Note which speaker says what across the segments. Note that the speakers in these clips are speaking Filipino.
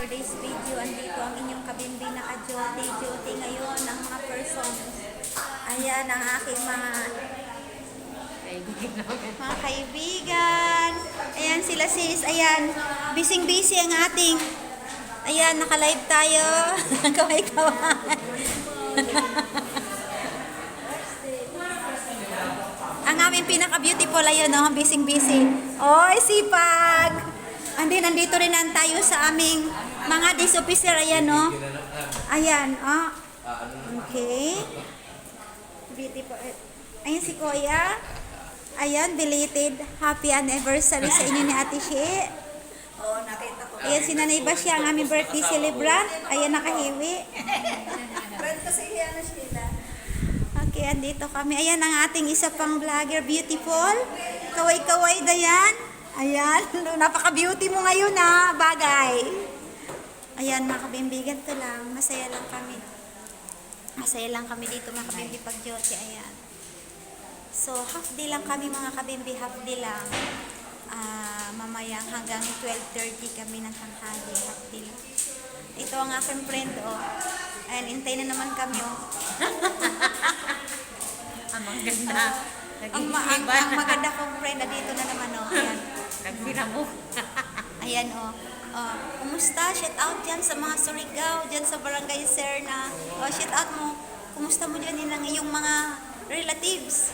Speaker 1: today's video. Andito ang inyong kabimbi naka-duty ngayon ang mga persons. Ayan ang aking mga kaibigan. Ayan sila sis. Ayan, busy ang ating. Ayan, naka-live tayo. Kaway-kawan. Ang aming pinaka-beautiful, ayun, no? Busy. Oy, sipag! Nandito rin tayo sa aming mga dis officer, ayan, no? Ayan, oh. Okay. Beautiful. Ayan si Kuya. Ayan, belated happy anniversary sa inyo ni Ate Shi. Ayan si Nanay Basya, ang aming birthday celebrant. Ayan, nakahiwi. Okay, andito kami. Ayan ang ating isa pang vlogger, beautiful. Kaway-kaway, Dayan. Ayan, napaka-beauty mo ngayon ha, bagay. Ayan mga kabimbigan, to lang. Masaya lang kami. Masaya lang kami dito mga kabimbi pag-duty. Ayan. So, half day lang kami mga kabimbi, half day lang. Mamaya hanggang 12:30 kami ng tanghali, half day lang. Ito ang aking friend, oh. Ayan, intay na naman kami, oh.
Speaker 2: Ang ganda.
Speaker 1: Ang maganda kong friend na dito na naman, oh. Ayan.
Speaker 2: Nagbira mo.
Speaker 1: Ayan, oh. Kumusta? Shout out dyan sa mga Surigao, dyan sa Barangay Serna. Shout out mo. Kumusta mo dyan yung iyong mga relatives?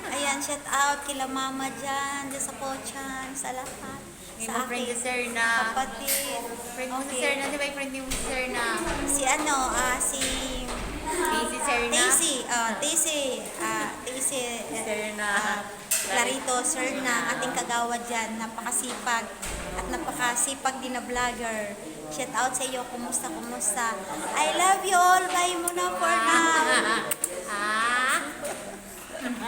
Speaker 1: Ayan, shout out kila mama dyan sa Pochan, sa lahat.
Speaker 2: Sa friend ni Sir na.
Speaker 1: Kapatid.
Speaker 2: Friend ni Sir na. Di ba yung friend ni Sir na?
Speaker 1: Si
Speaker 2: Daisy Sir na.
Speaker 1: Daisy.
Speaker 2: Sir na.
Speaker 1: Clarito, Sir na, ating kagawad dyan. Napakasipag. At napakasipag din na vlogger. Shout out sa iyo. Kumusta? I love you all. Bye muna for now.